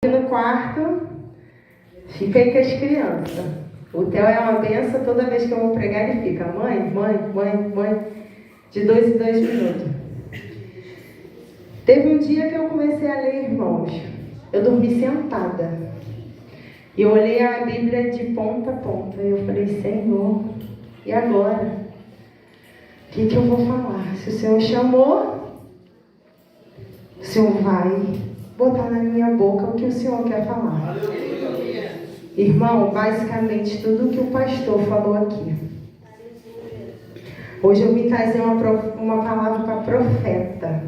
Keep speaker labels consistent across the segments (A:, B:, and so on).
A: No quarto, fica aí com as crianças. O Theo é uma benção, toda vez que eu vou pregar ele fica mãe, de 2 em 2 minutos. Teve um dia que eu comecei a ler, irmãos, eu dormi sentada. E eu olhei a Bíblia de ponta a ponta e eu falei, Senhor, e agora? O que eu vou falar? Se o Senhor chamou, o Senhor vai botar na minha boca o que o Senhor quer falar. Aleluia. Irmão, basicamente tudo que o pastor falou aqui. Hoje eu vim trazer uma palavra para profeta.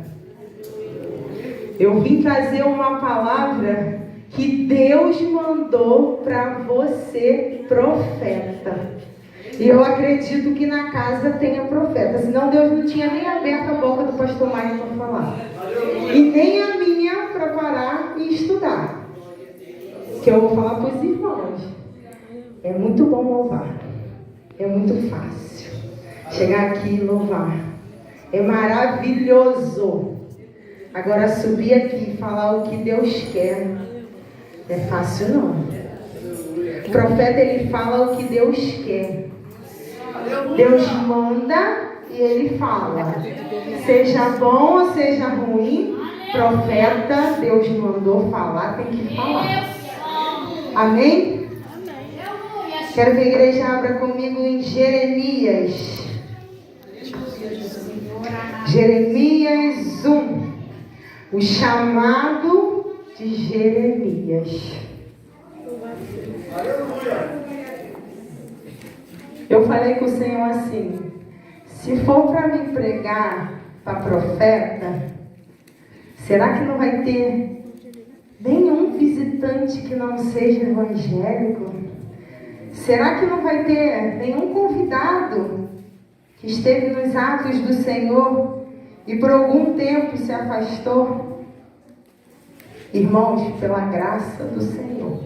A: Eu vim trazer uma palavra que Deus mandou para você, profeta. E eu acredito que na casa tenha profeta. Senão Deus não tinha nem aberto a boca do pastor Maio para falar. E nem a minha para parar e estudar. Que eu vou falar para os irmãos. É muito bom louvar. É muito fácil. Chegar aqui e louvar. É maravilhoso. Agora subir aqui e falar o que Deus quer. Não é fácil não. O profeta ele fala o que Deus quer. Deus manda e ele fala. Seja bom ou seja ruim, profeta, Deus mandou falar, tem que falar. Amém? Quero que a igreja abra comigo em Jeremias. Jeremias 1. O chamado de Jeremias. Eu falei com o Senhor assim, se for para me pregar para profeta, será que não vai ter nenhum visitante que não seja evangélico? Será que não vai ter nenhum convidado que esteve nos atos do Senhor e por algum tempo se afastou? Irmãos, pela graça do Senhor,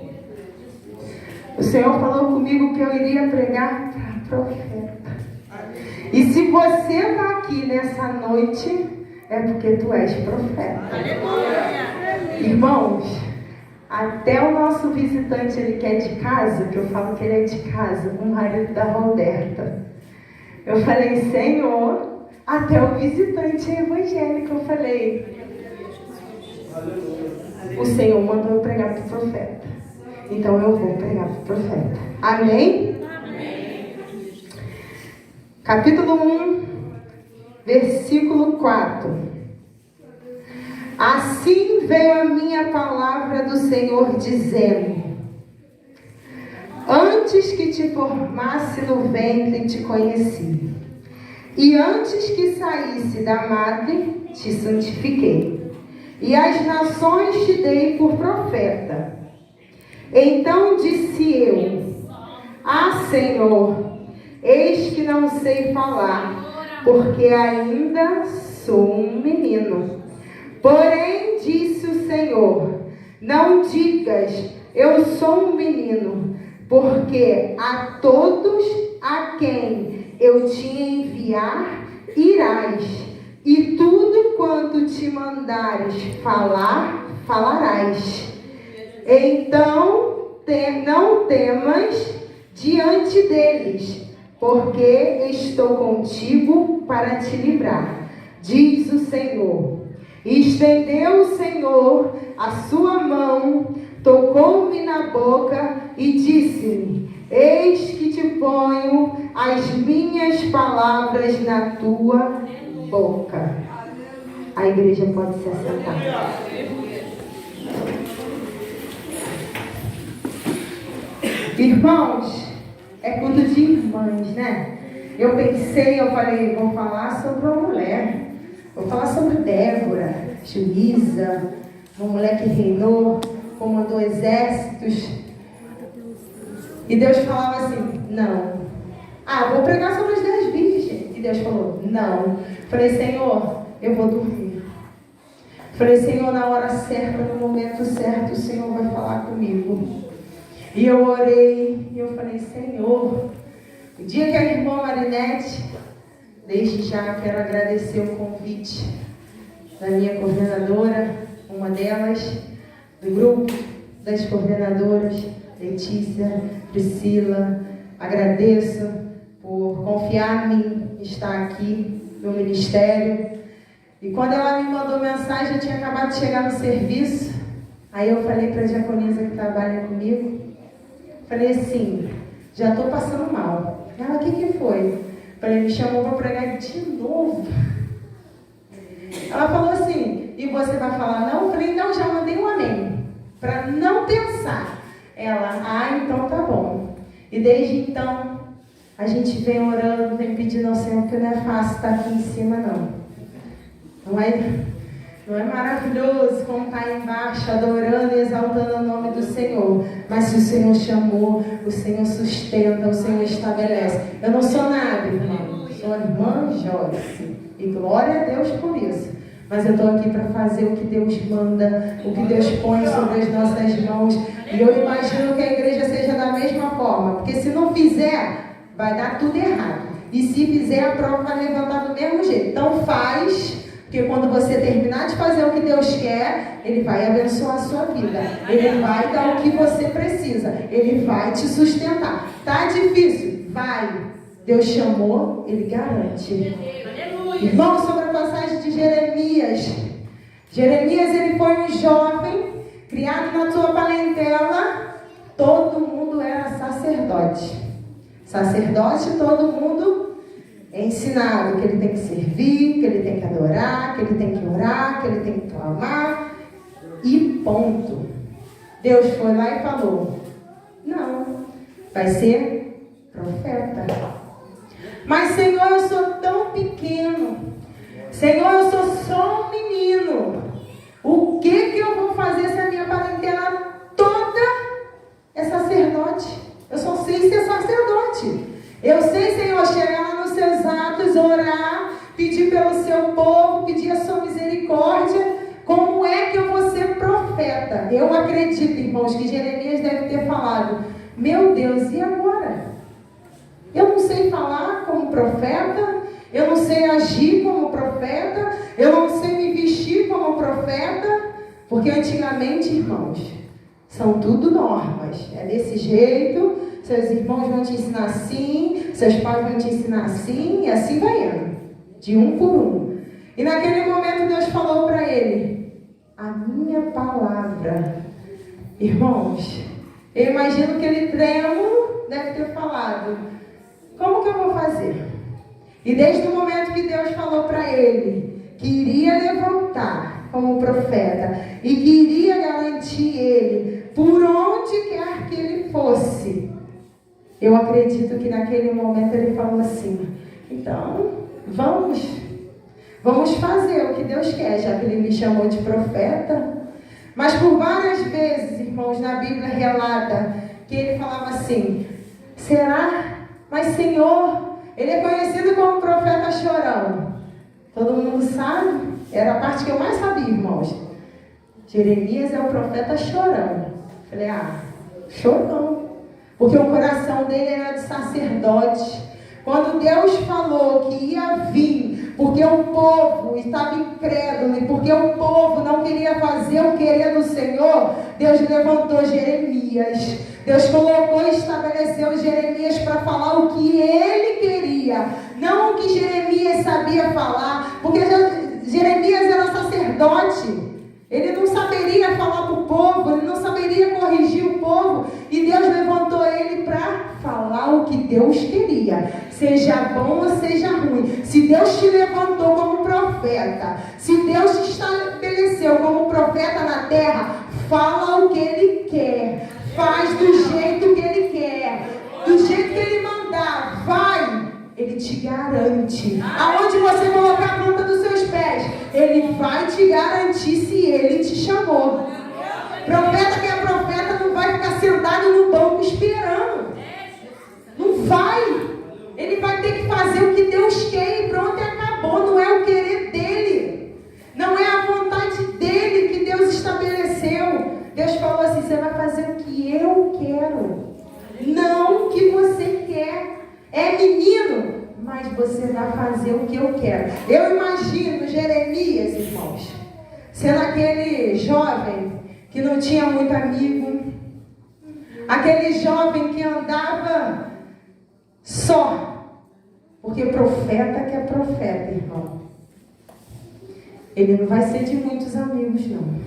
A: o Senhor falou comigo que eu iria pregar para profeta. E se você está aqui nessa noite, é porque tu és profeta. Aleluia. Irmãos, até o nosso visitante, ele que é de casa, que eu falo que ele é de casa, o marido da Roberta. Eu falei, Senhor, até o visitante é evangélico. Eu falei, o Senhor mandou eu pregar para o profeta. Então eu vou pregar para o profeta. Amém? Amém. Capítulo 1, versículo 4. Assim veio a minha palavra do Senhor dizendo: antes que te formasse no ventre te conheci, e antes que saísse da madre te santifiquei, e as nações te dei por profeta. Então disse eu: ah, Senhor, eis que não sei falar, porque ainda sou um menino. Porém, disse o Senhor: não digas, eu sou um menino, porque a todos a quem eu te enviar, irás, e tudo quanto te mandares falar, falarás. Então, não temas diante deles, porque estou contigo para te livrar, diz o Senhor. E estendeu o Senhor a sua mão, tocou-me na boca e disse-me: eis que te ponho as minhas palavras na tua boca. A igreja pode se assentar. Irmãos, é culto de irmãs, né? Eu falei, vou falar sobre uma mulher. Vou falar sobre Débora, juíza, uma mulher que reinou, comandou exércitos. E Deus falava assim, não. Vou pregar sobre as 10 virgens. E Deus falou, não. Falei, Senhor, eu vou dormir. Falei, Senhor, na hora certa, no momento certo, o Senhor vai falar comigo. E eu orei, e eu falei, Senhor, o dia que a irmã Marinete, desde já quero agradecer o convite da minha coordenadora, uma delas, do grupo, das coordenadoras, Letícia, Priscila. Agradeço por confiar em mim, estar aqui no ministério. E quando ela me mandou mensagem, eu tinha acabado de chegar no serviço. Aí eu falei para a diaconisa que trabalha comigo, falei assim, já estou passando mal. Ela, o que foi? Falei, me chamou para pregar de novo. Ela falou assim, e você vai falar não? Eu falei, não, já mandei um amém, para não pensar. Ela, então tá bom. E desde então, a gente vem orando, vem pedindo ao Senhor, porque não é fácil estar aqui em cima, não. Não é maravilhoso como estar aí embaixo, adorando e exaltando o nome do Senhor. Mas se o Senhor chamou, o Senhor sustenta, o Senhor estabelece. Eu não sou nada, irmão. Sou a irmã Joyce. E glória a Deus por isso. Mas eu estou aqui para fazer o que Deus manda, o que Deus põe sobre as nossas mãos. E eu imagino que a igreja seja da mesma forma. Porque se não fizer, vai dar tudo errado. E se fizer, a prova vai levantar do mesmo jeito. Então faz, porque quando você terminar de fazer o que Deus quer, Ele vai abençoar a sua vida. Ele vai dar o que você precisa. Ele vai te sustentar. Tá difícil? Vai. Deus chamou, Ele garante. Irmãos, sobre a passagem de Jeremias. Jeremias, ele foi um jovem, criado na sua parentela. Todo mundo era sacerdote. Sacerdote, todo mundo é ensinado que ele tem que servir, que ele tem que adorar, que ele tem que orar, que ele tem que clamar. E ponto. Deus foi lá e falou, não, vai ser profeta. Mas, Senhor, eu sou tão pequeno. Senhor, eu sou só um menino. O que eu vou fazer se a minha parentela toda é sacerdote? Eu só sei ser sacerdote. Eu sei, Senhor, chegar lá nos seus atos, orar, pedir pelo seu povo, pedir a sua misericórdia. Como é que eu vou ser profeta? Eu acredito, irmãos, que Jeremias deve ter falado, meu Deus, e agora? Eu não sei falar como profeta, eu não sei agir como profeta, eu não sei me vestir como profeta, porque antigamente, irmãos, são tudo normas. É desse jeito, seus irmãos vão te ensinar assim, seus pais vão te ensinar assim, e assim vai indo, de um por um. E naquele momento Deus falou para ele, a minha palavra. Irmãos, eu imagino que ele trêmulo deve ter falado, como que eu vou fazer? E desde o momento que Deus falou para ele que iria levantar como profeta e que iria garantir ele por onde quer que ele fosse, eu acredito que naquele momento ele falou assim, então vamos fazer o que Deus quer, já que ele me chamou de profeta. Mas por várias vezes, irmãos, na Bíblia relata que ele falava assim, será? Mas, Senhor, ele é conhecido como profeta chorão. Todo mundo sabe? Era a parte que eu mais sabia, irmãos. Jeremias é o profeta chorão. Falei, chorão. Porque o coração dele era de sacerdote. Quando Deus falou que ia vir, porque o povo estava incrédulo e porque o povo não queria fazer o querer do Senhor, Deus levantou Jeremias. Deus colocou e estabeleceu Jeremias para falar o que ele queria, não o que Jeremias sabia falar, porque Jeremias era sacerdote. Ele não saberia falar para o povo, ele não saberia corrigir o povo. E Deus levantou ele para falar o que Deus queria. Seja bom ou seja ruim. Se Deus te levantou como profeta, se Deus te estabeleceu como profeta na terra, fala o que Ele quer. Faz do jeito que Ele quer. Do jeito que Ele mandar. Vai. Ele te garante. Aonde você colocar a planta dos seus pés, Ele vai te garantir se Ele te chamou. Profeta que é profeta não vai ficar sentado no banco esperando. Não vai. Ele vai ter que fazer o que Deus quer e pronto, e acabou. Não é o querer dele. Não é a vontade dele que Deus estabeleceu. Deus falou assim, você vai fazer o que eu quero. Não o que você quer. É menino, mas você vai fazer o que eu quero. Eu imagino Jeremias, irmãos, sendo aquele jovem que não tinha muito amigo, aquele jovem que andava só, porque profeta que é profeta, irmão, ele não vai ser de muitos amigos, não.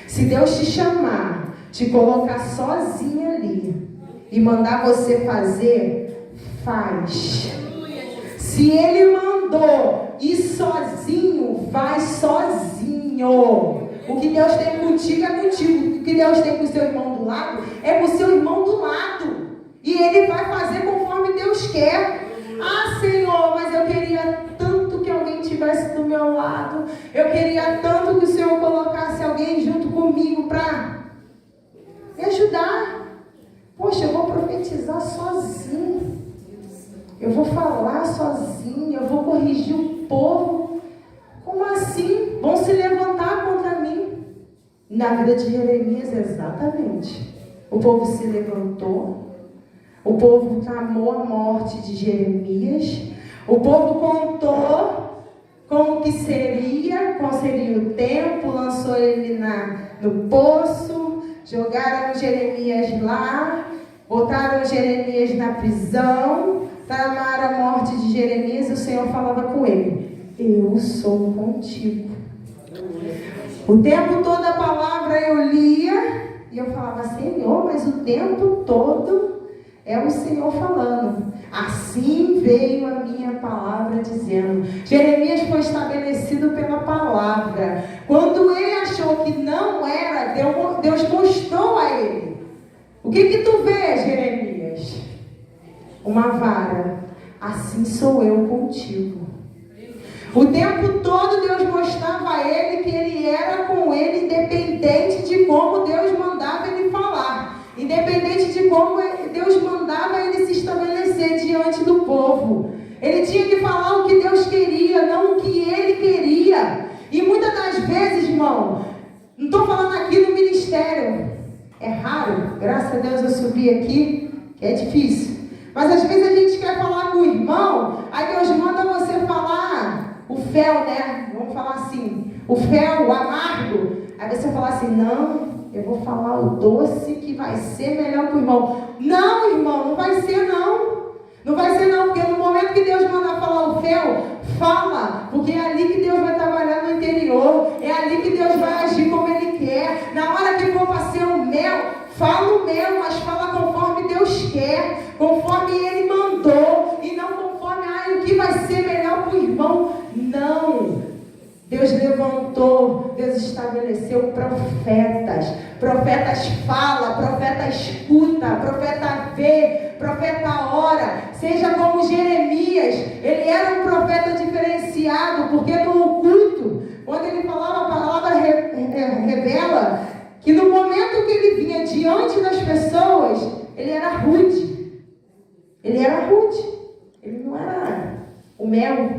A: Se Deus te chamar, te colocar sozinho ali e mandar você fazer, faz. Se Ele mandou ir sozinho, vai sozinho. O que Deus tem contigo é contigo. O que Deus tem com o seu irmão do lado é com o seu irmão do lado. E Ele vai fazer conforme Deus quer. Ah, Senhor, mas eu queria tanto que alguém estivesse do meu lado. Eu queria tanto que o Senhor colocasse alguém junto comigo para me ajudar. Poxa, eu vou profetizar sozinho. Eu vou falar sozinho. Eu vou corrigir o povo. Como assim? Vão se levantar contra mim. Na vida de Jeremias, exatamente. O povo se levantou. O povo clamou a morte de Jeremias. O povo contou como que seria, qual seria o tempo, lançou ele no poço, jogaram Jeremias lá, botaram Jeremias na prisão, tramaram a morte de Jeremias e o Senhor falava com ele: eu sou contigo. O tempo todo a palavra eu lia e eu falava: Senhor, mas o tempo todo é o Senhor falando. Assim veio a minha palavra dizendo. Jeremias foi estabelecido pela palavra. Quando ele achou que não era, Deus mostrou a ele. O que tu vês, Jeremias? Uma vara. Assim sou eu contigo. O tempo todo Deus mostrava a ele que ele era com ele, independente de como Deus mandava ele falar. Independente de como Deus mandava ele se estabelecer diante do povo. Ele tinha que falar o que Deus queria, não o que ele queria. E muitas das vezes, irmão, não estou falando aqui no ministério. É raro, graças a Deus eu subi aqui, que é difícil. Mas às vezes a gente quer falar com o irmão, aí Deus manda você falar o fel, né? Vamos falar assim, o fel, o amargo. Aí você fala assim: não, eu vou falar o doce que vai ser melhor que o irmão. Não, irmão, não vai ser não. Não vai ser não, porque no momento que Deus mandar falar o fel, fala. Porque é ali que Deus vai trabalhar no interior. É ali que Deus vai agir como Ele quer. Na hora que for para ser o mel, fala o mel, mas fala conforme Deus quer. Conforme Ele mandou. E não conforme, o que vai ser melhor para o irmão. Não. Deus levantou, Deus estabeleceu profetas. Profetas fala, profeta escuta, profeta vê, profeta ora. Seja como Jeremias, ele era um profeta diferenciado, porque no culto, quando ele falava, a palavra revela que no momento que ele vinha diante das pessoas, ele era rude. Ele era rude. Ele não era o mel.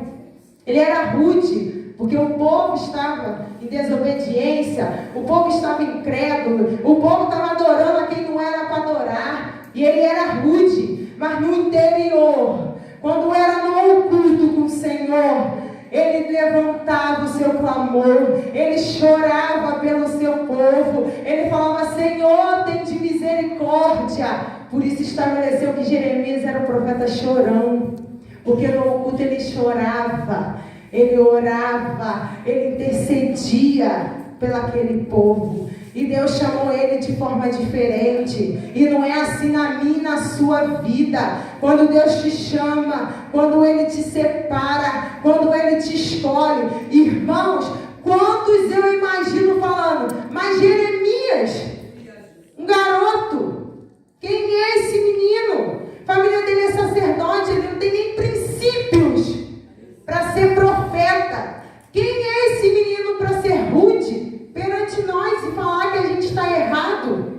A: Ele era rude. Porque o povo estava em desobediência, o povo estava incrédulo, o povo estava adorando a quem não era para adorar, e ele era rude. Mas no interior, quando era no culto com o Senhor, ele levantava o seu clamor, ele chorava pelo seu povo, ele falava: Senhor, tem de misericórdia. Por isso estabeleceu que Jeremias era o profeta chorão, porque no culto ele chorava. Ele orava, ele intercedia pelaquele povo. E Deus chamou ele de forma diferente. E não é assim na minha e na sua vida. Quando Deus te chama, quando Ele te separa, quando Ele te escolhe. Irmãos, quantos eu imagino falando: mas Jeremias, um garoto, quem é esse menino? A família dele é sacerdote, ele não tem nem princípios para ser profeta. Quem é esse menino para ser rude perante nós e falar que a gente está errado?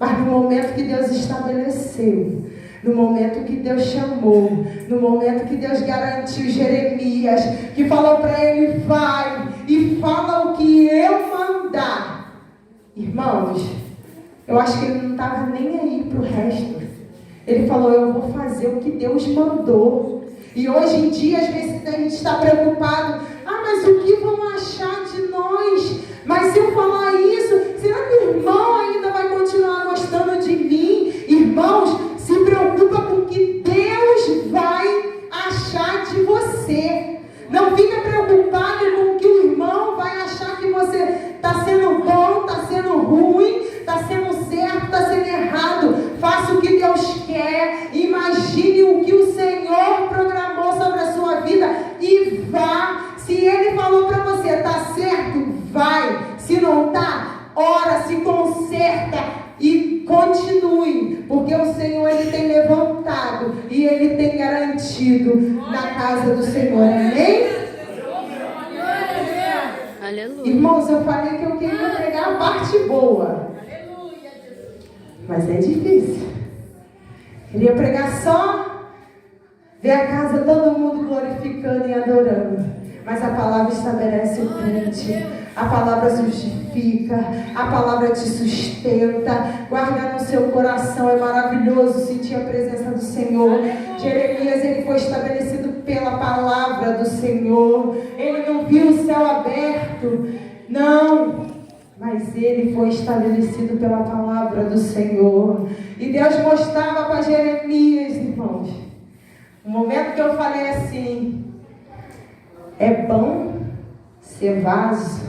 A: Mas no momento que Deus estabeleceu, no momento que Deus chamou, no momento que Deus garantiu Jeremias, que falou para ele: vai e fala o que eu mandar. Irmãos, eu acho que ele não estava nem aí para o resto. Ele falou: eu vou fazer o que Deus mandou. E hoje em dia, às vezes, a gente está preocupado: mas o que vão achar de nós? Mas se eu falar isso, fé, imagine o que o Senhor programou sobre a sua vida e vá. Se Ele falou para você, tá certo? Vai. Se não tá, ora, se conserta e continue, porque o Senhor, Ele tem levantado e Ele tem garantido na casa do Senhor. Amém?
B: Aleluia.
A: Irmãos, eu falei que eu queria pregar a parte boa, mas é difícil. Queria pregar só, ver a casa todo mundo glorificando e adorando, mas a palavra estabelece o crente, a palavra justifica, a palavra te sustenta. Guarda no seu coração, é maravilhoso sentir a presença do Senhor. Jeremias, ele foi estabelecido pela palavra do Senhor. Ele não viu o céu aberto, não, mas ele foi estabelecido pela palavra do Senhor. E Deus mostrava para Jeremias, irmãos, no momento que eu falei assim: é bom ser vaso,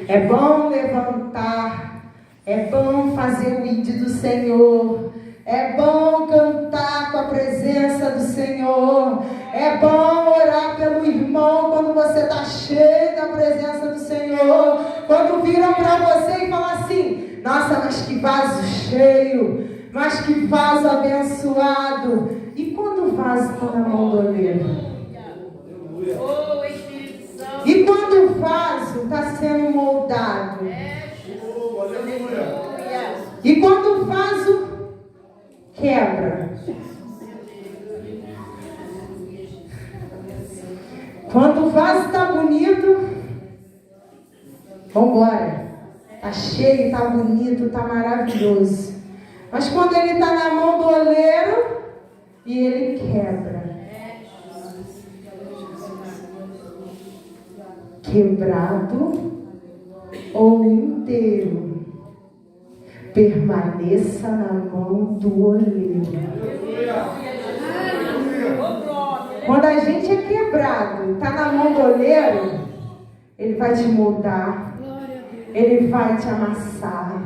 A: é bom levantar, é bom fazer o ID do Senhor, é bom cantar com a presença do Senhor, é bom orar pelo irmão quando você está cheio da presença do Senhor. Quando viram para você e falam assim: nossa, mas que vaso cheio, mas que vaso abençoado. E quando o vaso está na mão do oleiro? E quando o vaso está sendo moldado? E quando o vaso quebra? Quando o vaso está bonito, vamos embora. Está cheio, está bonito, está maravilhoso. Mas quando ele está na mão do oleiro e ele quebra, quebrado ou inteiro, permaneça na mão do oleiro. Quando a gente é quebrado, está na mão do oleiro, ele vai te moldar, ele vai te amassar,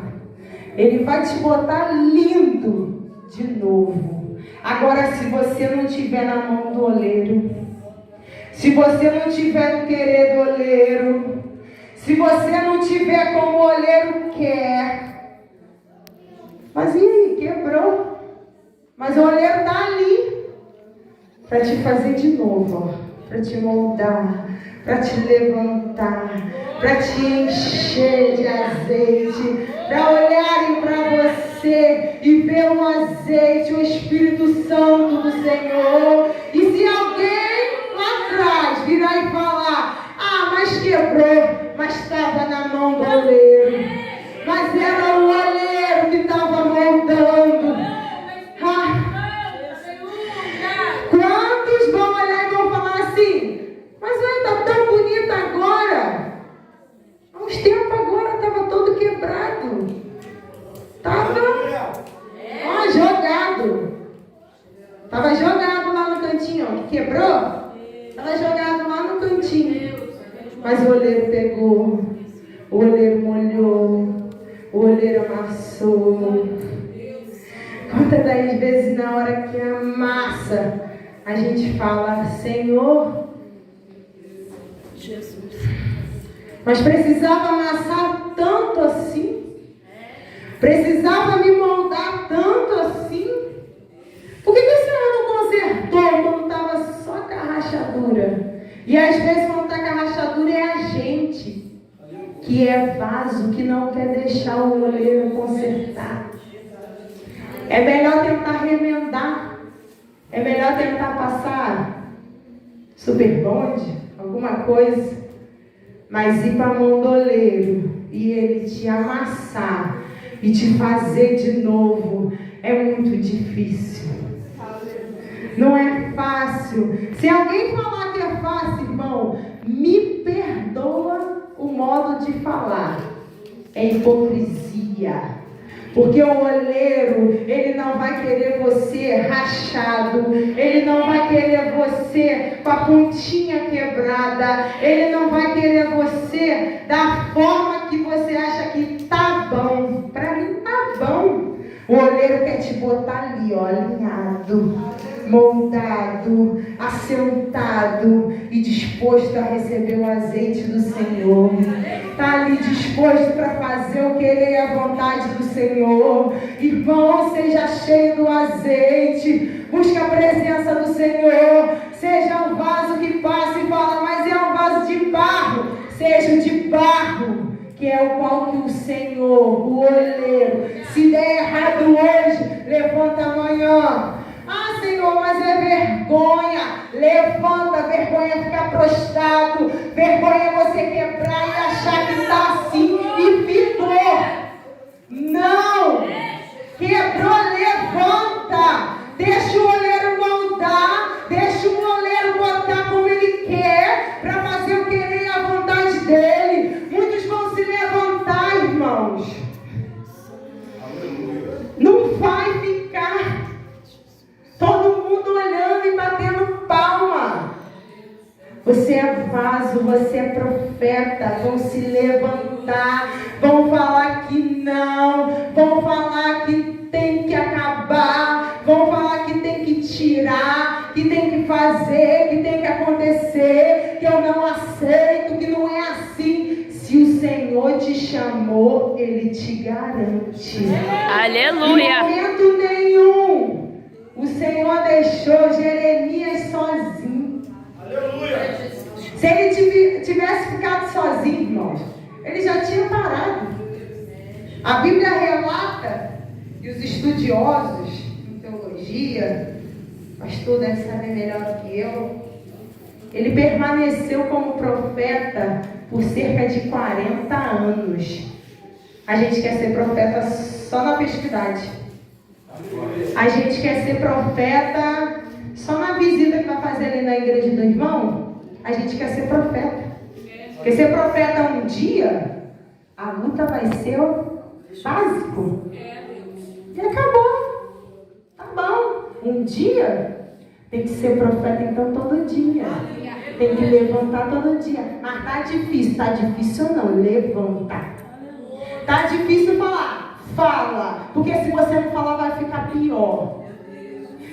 A: ele vai te botar lindo de novo. Agora, se você não estiver na mão do oleiro, se você não tiver no querer do oleiro, se você não tiver como o oleiro quer, mas e aí, quebrou? Mas o oleiro está ali para te fazer de novo, para te moldar, para te levantar, para te encher de azeite, para olharem para você e ver o azeite, o Espírito Santo do Senhor. E se alguém lá atrás virar e falar: ah, mas quebrou, mas estava na mão do oleiro, mas era o oleiro que estava moldando. Quantos vão olhar e vão falar assim: mas está tão bonito agora? Há uns tempos agora estava todo quebrado, estava jogado, estava jogado lá no cantinho, ó, quebrou? Estava jogado lá no cantinho, mas o oleiro pegou, o oleiro molhou, o oleiro amassou. Quantas das vezes na hora que amassa, a gente fala: Senhor, Jesus, mas precisava amassar tanto assim? Precisava me moldar tanto assim? Por que o Senhor não consertou quando estava só com a rachadura? E às vezes quando está com a rachadura é a gente que é vaso, que não quer deixar o oleiro consertar. É melhor tentar remendar, é melhor tentar passar super bonde, alguma coisa, mas ir para a mão do oleiro e ele te amassar e te fazer de novo é muito difícil. Não é fácil. Se alguém falar que é fácil, irmão, me perdoa o modo de falar. É hipocrisia. Porque o oleiro, ele não vai querer você rachado, ele não vai querer você com a pontinha quebrada, ele não vai querer você da forma que você acha que tá bom. Para mim tá bom. O oleiro quer te botar ali, ó, alinhado, moldado, assentado e disposto a receber o azeite do Senhor. Está ali disposto para fazer o querer e a vontade do Senhor. Irmão, seja cheio do azeite. Busque a presença do Senhor. Seja um vaso que passa e fala, mas é um vaso de barro. Seja de barro, que é o qual que o Senhor, o oleiro, se der errado hoje, levanta amanhã. Ah, Senhor, mas é vergonha. Levanta, vergonha é ficar prostrado. Vergonha é você quebrar e achar que está assim e ficou. Não! Quebrou, levanta. Deixa o oleiro moldar. Deixa o oleiro botar como ele quer, para fazer o querer e a vontade dele. Muitos vão se levantar, irmãos. Não vai ficar todo mundo olhando e batendo palma. Você é vaso, você é profeta. Vão se levantar, vão falar que não, vão falar que tem que acabar, vão falar que tem que tirar, que tem que fazer, que tem que acontecer, que eu não aceito, que não é assim. Se o Senhor te chamou, Ele te garante.
B: Aleluia!
A: Em momento nenhum o Senhor deixou Jeremias sozinho.
C: Aleluia!
A: Se ele tivesse ficado sozinho, irmãos, ele já tinha parado. A Bíblia relata, e os estudiosos em teologia, o pastor deve saber melhor que eu, ele permaneceu como profeta por cerca de 40 anos. A gente quer ser profeta só na festividade. A gente quer ser profeta só na visita que vai fazer ali na igreja do irmão. A gente quer ser profeta. Quer ser profeta um dia, a luta vai ser o básico. E acabou. Tá bom. Um dia tem que ser profeta então todo dia. Tem que levantar todo dia. Mas tá difícil. Tá difícil ou não? Levanta. Tá difícil falar? Fala. Porque se você não falar vai ficar pior.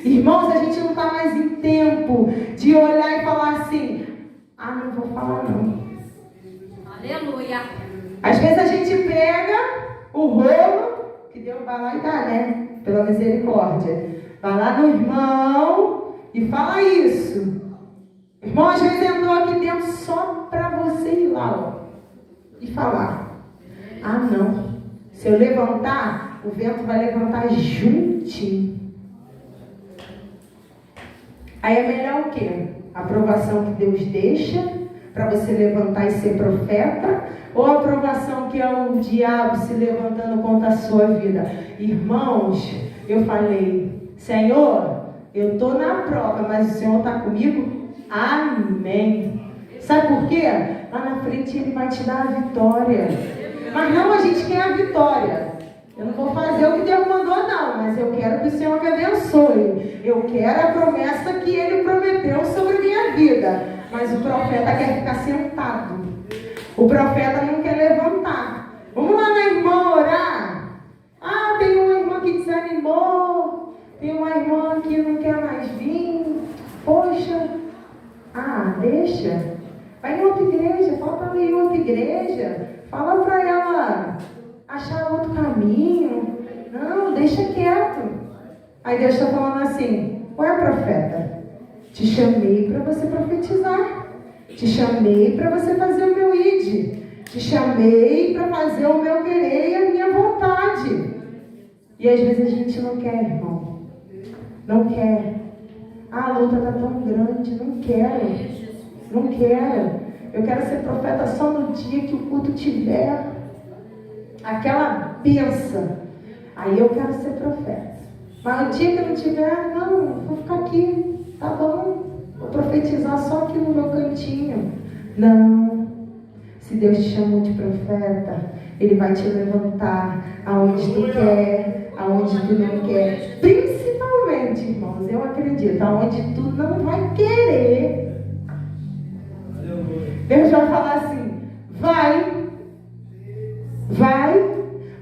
A: Irmãos, a gente não está mais em tempo de olhar e falar assim, ah, não vou falar não.
B: Aleluia!
A: Às vezes a gente pega o rolo, que Deus vai lá e dá, né? Pela misericórdia. Vai lá no irmão e fala isso. O irmão às vezes entrou aqui dentro só para você ir lá, ó, e falar. Ah, não. Se eu levantar, o vento vai levantar juntinho. Aí é melhor o quê? A aprovação que Deus deixa para você levantar e ser profeta, ou a aprovação que é o diabo se levantando contra a sua vida? Irmãos, eu falei, Senhor, eu estou na prova, mas o Senhor está comigo? Amém. Sabe por quê? Lá na frente Ele vai te dar a vitória. Mas não, a gente quer a vitória. Eu não vou fazer o que Deus mandou não, mas eu quero que o Senhor me abençoe. Eu quero a promessa que Ele prometeu sobre minha vida. Mas o profeta quer ficar sentado. O profeta não quer levantar. Vamos lá na irmã orar. Ah, tem uma irmã que desanimou. Tem uma irmã que não quer mais vir. Poxa. Ah, deixa. Vai em outra igreja. Fala para ela ir em outra igreja. Fala para ela achar outro caminho. Não, deixa quieto. Aí Deus está falando assim, ué, profeta, te chamei para você profetizar. Te chamei para você fazer o meu id. Te chamei para fazer o meu querer e a minha vontade. E às vezes a gente não quer, irmão. Não quer. Ah, a luta está tão grande. Não quero. Não quero. Eu quero ser profeta só no dia que o culto tiver aquela benção. Aí eu quero ser profeta. Mas o dia que eu não tiver, não, vou ficar aqui. Tá bom. Vou profetizar só aqui no meu cantinho. Não. Se Deus te chamou de profeta, Ele vai te levantar aonde tu quer, aonde tu não quer. Principalmente, irmãos, eu acredito, aonde tu não vai querer. Deus vai falar assim, vai,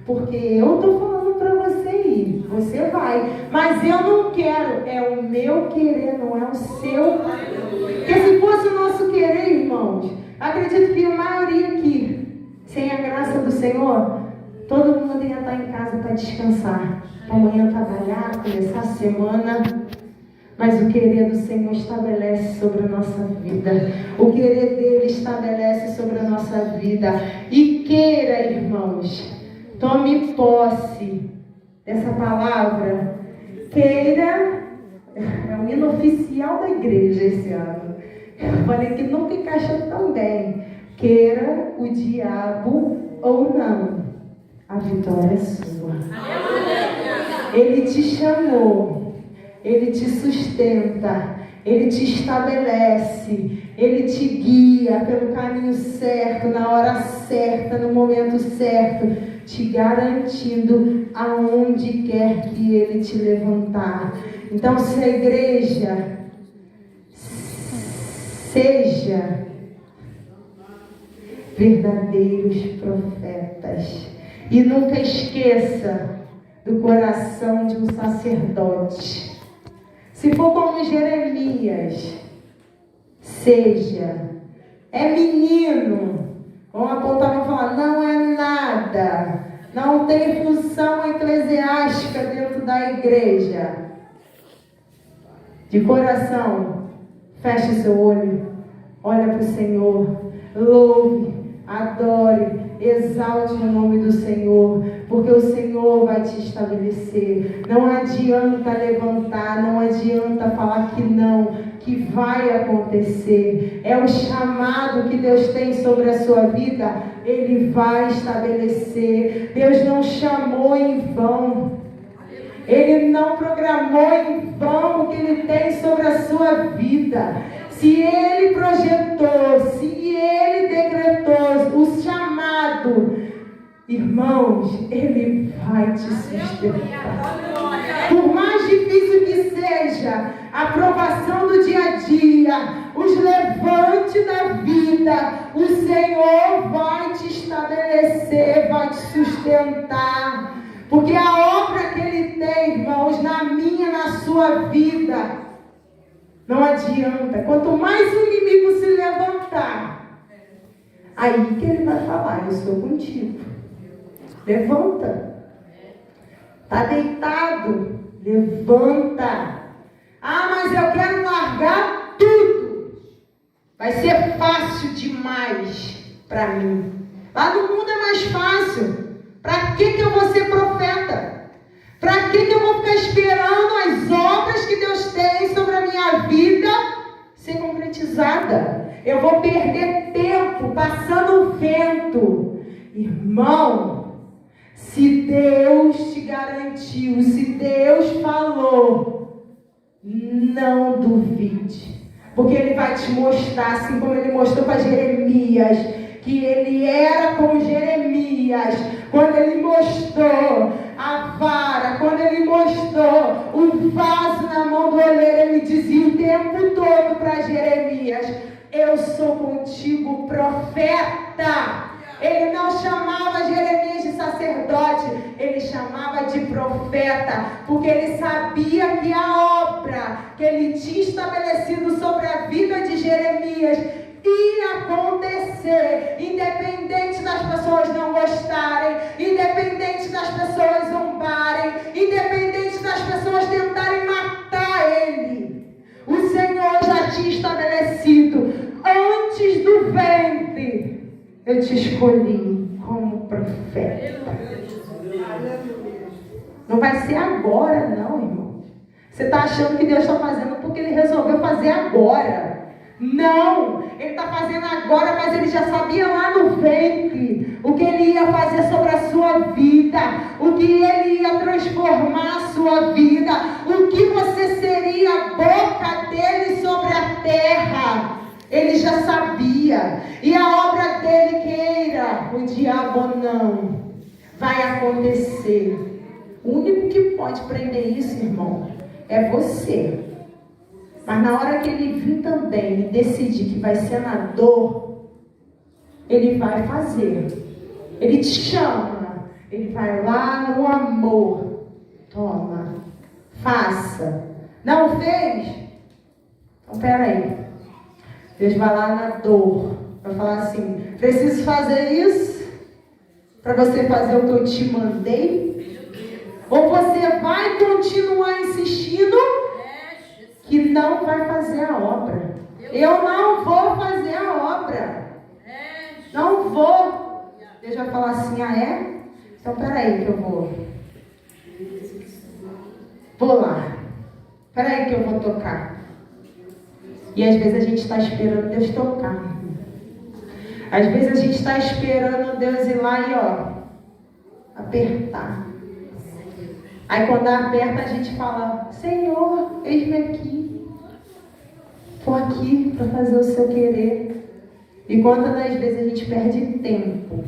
A: porque eu estou falando para você ir. Você vai. Mas eu não quero. É o meu querer, não é o seu. Porque se fosse o nosso querer, irmãos, acredito que a maioria aqui, sem a graça do Senhor, todo mundo ia estar em casa para descansar. Para amanhã trabalhar, começar a semana. Mas o querer do Senhor estabelece sobre a nossa vida. O querer dele estabelece sobre a nossa vida. E queira, irmãos, tome posse dessa palavra. Queira, é o hino oficial da igreja esse ano. Eu falei que nunca encaixou tão bem. Queira o diabo ou não, a vitória é sua. Ele te chamou. Ele te sustenta, Ele te estabelece, Ele te guia pelo caminho certo, na hora certa, no momento certo, te garantindo aonde quer que Ele te levantar. Então, se a igreja seja verdadeiros profetas, e nunca esqueça do coração de um sacerdote. Se for como Jeremias, seja. É menino. Vamos apontar para falar, não é nada. Não tem função eclesiástica dentro da igreja. De coração, feche seu olho. Olha para o Senhor. Louve, adore, exalte o nome do Senhor, porque o Senhor vai te estabelecer. Não adianta levantar, não adianta falar que não, que vai acontecer. É o chamado que Deus tem sobre a sua vida, Ele vai estabelecer. Deus não chamou em vão, Ele não programou em vão o que Ele tem sobre a sua vida. Se Ele projetou, se Ele decretou o chamado, irmãos, Ele vai te sustentar. Por mais difícil que seja a provação do dia a dia, os levantes da vida, o Senhor vai te estabelecer, vai te sustentar. Porque a obra que Ele tem, irmãos, na minha, na sua vida, não adianta. Quanto mais o inimigo se levantar, aí que ele vai falar, eu estou contigo. Levanta. Está deitado. Levanta. Ah, mas eu quero largar tudo. Vai ser fácil demais para mim. Lá no mundo é mais fácil. Para que eu vou ser profeta? Para que eu vou ficar esperando as obras que Deus tem sobre a minha vida ser concretizada? Eu vou perder tempo passando o vento. Irmão, se Deus te garantiu, se Deus falou, não duvide. Porque Ele vai te mostrar, assim como Ele mostrou para Jeremias, que Ele era como Jeremias, quando Ele mostrou a vara, quando Ele mostrou o vaso na mão do oleiro, Ele dizia o tempo todo para Jeremias, eu sou contigo, profeta. Ele não chamava Jeremias de sacerdote, ele chamava de profeta, porque ele sabia que a obra que ele tinha estabelecido sobre a vida de Jeremias ia acontecer, independente das pessoas não gostarem, independente das pessoas zombarem, independente das pessoas tentarem matar ele. O Senhor já tinha estabelecido, antes do ventre, eu te escolhi como profeta. Não vai ser agora não, irmão. Você está achando que Deus está fazendo porque Ele resolveu fazer agora. Não, Ele está fazendo agora, mas Ele já sabia lá no ventre o que Ele ia fazer sobre a sua vida, o que Ele ia transformar a sua vida, o que você seria a boca dele sobre a terra. Ele já sabia. E a obra dele, queira o diabo ou não, vai acontecer. O único que pode prender isso, irmão, é você. Mas na hora que ele vir também e decidir que vai ser na dor, ele vai fazer. Ele te chama, ele vai lá no amor. Toma, faça. Não fez? Então, peraí. Deus vai lá na dor. Vai falar assim, preciso fazer isso para você fazer o que eu te mandei? Ou você vai continuar insistindo que não vai fazer a obra? Eu não vou fazer a obra. Não vou. Deus vai falar assim, ah é? Então peraí que eu vou. Vou lá. Peraí que eu vou tocar. E às vezes a gente está esperando Deus tocar. Às vezes a gente está esperando Deus ir lá e apertar. Aí quando aperta a gente fala, Senhor, eis-me aqui. Estou aqui para fazer o seu querer. E quantas das vezes a gente perde tempo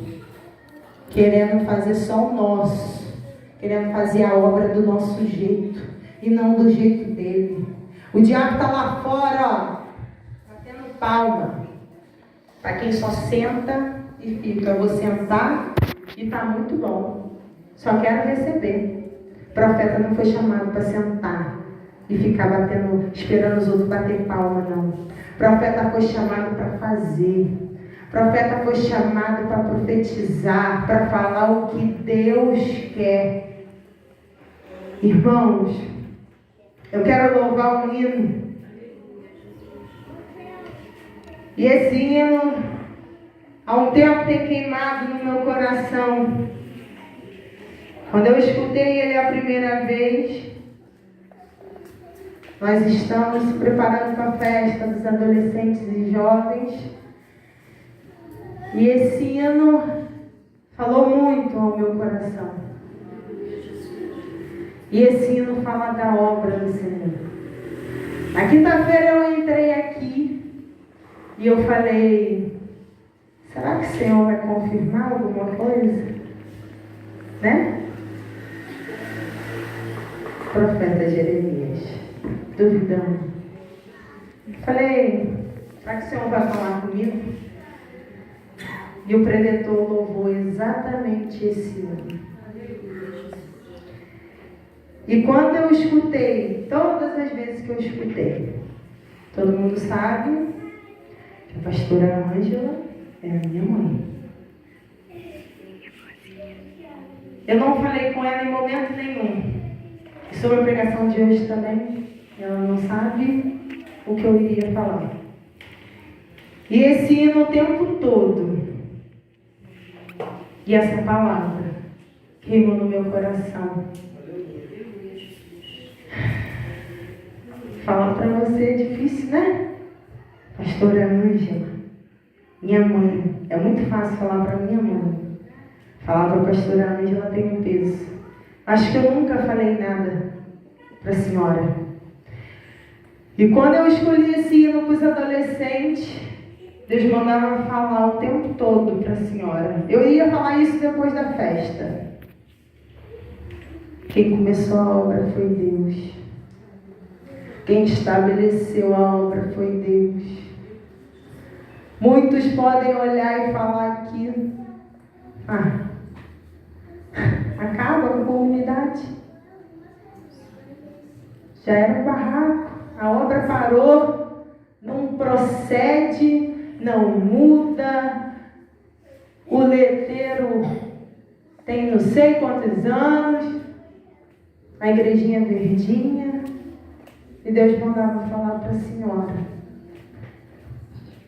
A: querendo fazer só o nosso, querendo fazer a obra do nosso jeito e não do jeito dele. O diabo está lá fora, batendo palma. Para quem só senta e fica, eu vou sentar e está muito bom. Só quero receber. O profeta não foi chamado para sentar e ficar batendo, esperando os outros bater palma, não. O profeta foi chamado para fazer. O profeta foi chamado para profetizar, para falar o que Deus quer. Irmãos, eu quero louvar um hino. E esse hino, há um tempo tem queimado no meu coração. Quando eu escutei ele a primeira vez, nós estamos nos preparando para a festa dos adolescentes e jovens. E esse hino falou muito ao meu coração. E esse hino fala da obra do Senhor. Na quinta-feira eu entrei aqui e eu falei, será que o Senhor vai confirmar alguma coisa? Né? Profeta Jeremias, duvidando. Falei, será que o Senhor vai falar comigo? E o preletor louvou exatamente esse ano. E quando eu escutei, todas as vezes que eu escutei, todo mundo sabe que a pastora Ângela é a minha mãe. Eu não falei com ela em momento nenhum. E sobre a pregação de hoje também, ela não sabe o que eu iria falar. E esse hino o tempo todo, e essa palavra queimou no meu coração. Falar para você é difícil, né? Pastora Ângela, minha mãe. É muito fácil falar para minha mãe. Falar para a pastora Ângela tem um peso. Acho que eu nunca falei nada para a senhora. E quando eu escolhi esse hino para os adolescentes, Deus mandava falar o tempo todo para a senhora. Eu ia falar isso depois da festa. Quem começou a obra foi Deus. Quem estabeleceu a obra foi Deus. Muitos podem olhar e falar aqui, acaba com a comunidade. Já era um barraco, a obra parou, não procede, não muda, o letreiro tem não sei quantos anos, a igrejinha verdinha, e Deus mandava falar para a senhora.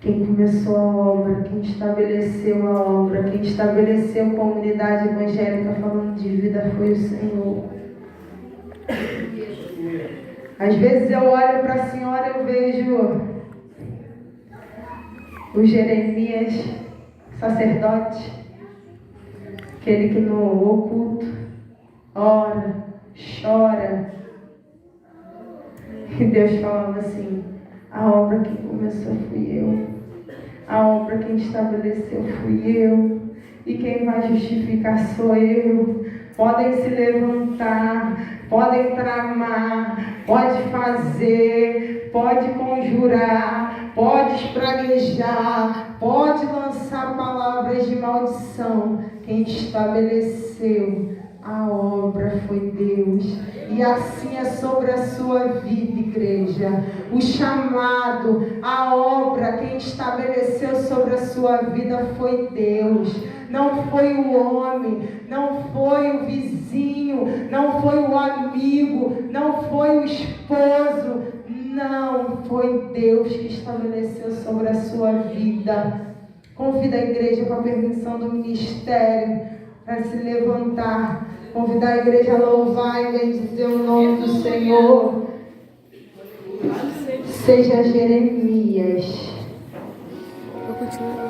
A: Quem começou a obra, quem estabeleceu a obra, quem estabeleceu a comunidade evangélica falando de vida foi o Senhor. Às vezes eu olho para a senhora e eu vejo o Jeremias, sacerdote, aquele que no oculto ora, chora. E Deus falava assim, a obra que começou fui eu. A obra quem estabeleceu fui eu. E quem vai justificar sou eu. Podem se levantar, podem tramar, pode fazer, pode conjurar, pode espraguejar, pode lançar palavras de maldição. Quem estabeleceu A obra foi Deus. E assim é sobre a sua vida, igreja. O chamado, a obra, quem estabeleceu sobre a sua vida foi Deus. Não foi o homem, não foi o vizinho, não foi o amigo, não foi o esposo. Não, foi Deus que estabeleceu sobre a sua vida. Convida a igreja com a permissão do ministério para se levantar. Convidar a igreja a louvar e bendizer o nome do Senhor. Seja Jeremias.
B: Vou continuar.